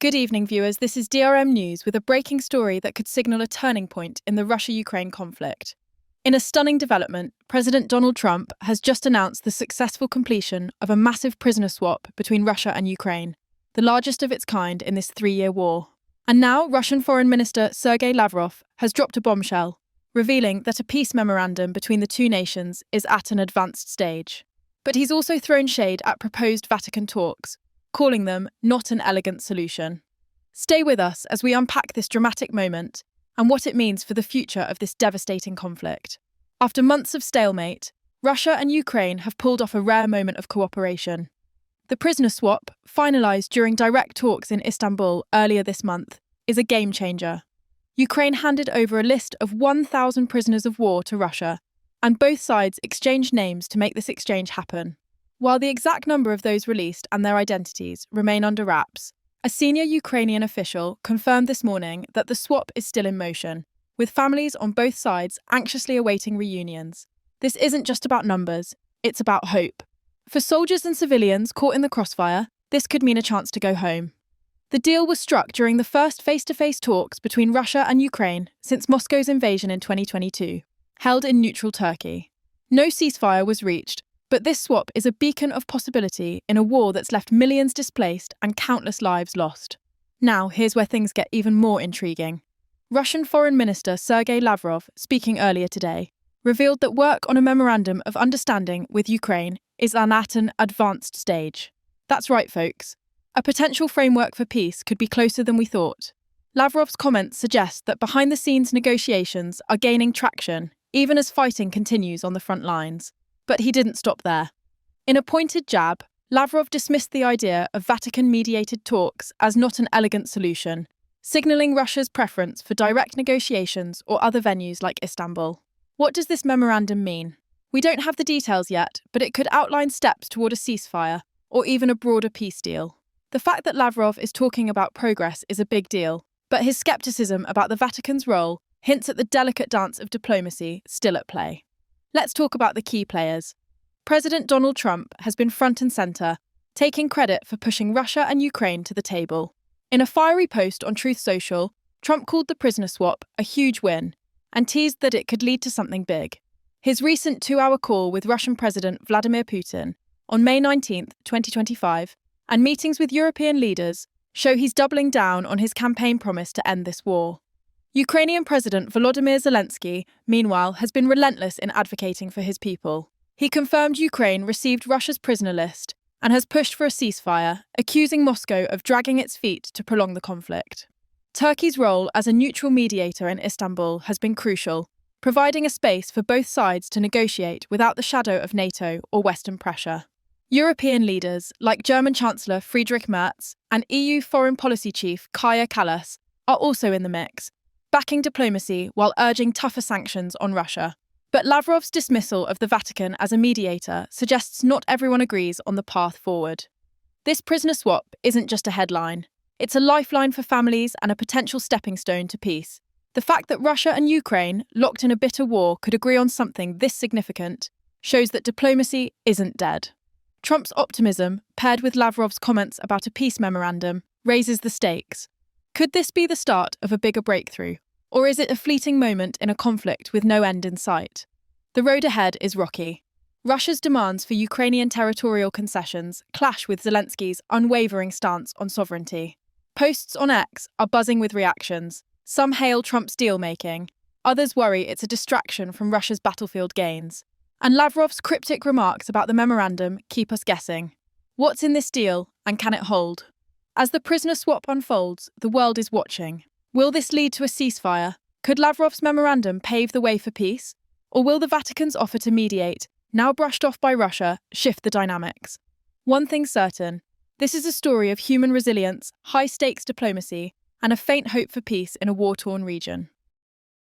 Good evening, viewers. This is DRM News with a breaking story that could signal a turning point in the Russia-Ukraine conflict. In a stunning development, President Donald Trump has just announced the successful completion of a massive prisoner swap between Russia and Ukraine, the largest of its kind in this 3-year war. And now Russian Foreign Minister Sergei Lavrov has dropped a bombshell, revealing that a peace memorandum between the two nations is at an advanced stage. But he's also thrown shade at proposed Vatican talks, calling them not an elegant solution. Stay with us as we unpack this dramatic moment and what it means for the future of this devastating conflict. After months of stalemate, Russia and Ukraine have pulled off a rare moment of cooperation. The prisoner swap, finalised during direct talks in Istanbul earlier this month, is a game-changer. Ukraine handed over a list of 1,000 prisoners of war to Russia, and both sides exchanged names to make this exchange happen. While the exact number of those released and their identities remain under wraps, a senior Ukrainian official confirmed this morning that the swap is still in motion, with families on both sides anxiously awaiting reunions. This isn't just about numbers, it's about hope. For soldiers and civilians caught in the crossfire, this could mean a chance to go home. The deal was struck during the first face-to-face talks between Russia and Ukraine since Moscow's invasion in 2022, held in neutral Turkey. No ceasefire was reached, but this swap is a beacon of possibility in a war that's left millions displaced and countless lives lost. Now, here's where things get even more intriguing. Russian Foreign Minister Sergei Lavrov, speaking earlier today, revealed that work on a memorandum of understanding with Ukraine is at an advanced stage. That's right, folks. A potential framework for peace could be closer than we thought. Lavrov's comments suggest that behind-the-scenes negotiations are gaining traction, even as fighting continues on the front lines. But he didn't stop there. In a pointed jab, Lavrov dismissed the idea of Vatican-mediated talks as not an elegant solution, signalling Russia's preference for direct negotiations or other venues like Istanbul. What does this memorandum mean? We don't have the details yet, but it could outline steps toward a ceasefire or even a broader peace deal. The fact that Lavrov is talking about progress is a big deal, but his skepticism about the Vatican's role hints at the delicate dance of diplomacy still at play. Let's talk about the key players. President Donald Trump has been front and centre, taking credit for pushing Russia and Ukraine to the table. In a fiery post on Truth Social, Trump called the prisoner swap a huge win and teased that it could lead to something big. His recent 2-hour call with Russian President Vladimir Putin on May 19, 2025, and meetings with European leaders show he's doubling down on his campaign promise to end this war. Ukrainian President Volodymyr Zelensky, meanwhile, has been relentless in advocating for his people. He confirmed Ukraine received Russia's prisoner list and has pushed for a ceasefire, accusing Moscow of dragging its feet to prolong the conflict. Turkey's role as a neutral mediator in Istanbul has been crucial, providing a space for both sides to negotiate without the shadow of NATO or Western pressure. European leaders, like German Chancellor Friedrich Merz and EU Foreign Policy Chief Kaja Kallas, are also in the mix, backing diplomacy while urging tougher sanctions on Russia. But Lavrov's dismissal of the Vatican as a mediator suggests not everyone agrees on the path forward. This prisoner swap isn't just a headline. It's a lifeline for families and a potential stepping stone to peace. The fact that Russia and Ukraine, locked in a bitter war, could agree on something this significant shows that diplomacy isn't dead. Trump's optimism, paired with Lavrov's comments about a peace memorandum, raises the stakes. Could this be the start of a bigger breakthrough, or is it a fleeting moment in a conflict with no end in sight? The road ahead is rocky. Russia's demands for Ukrainian territorial concessions clash with Zelensky's unwavering stance on sovereignty. Posts on X are buzzing with reactions. Some hail Trump's deal-making, others worry it's a distraction from Russia's battlefield gains. And Lavrov's cryptic remarks about the memorandum keep us guessing. What's in this deal, and can it hold? As the prisoner swap unfolds, the world is watching. Will this lead to a ceasefire? Could Lavrov's memorandum pave the way for peace? Or will the Vatican's offer to mediate, now brushed off by Russia, shift the dynamics? One thing's certain, this is a story of human resilience, high-stakes diplomacy, and a faint hope for peace in a war-torn region.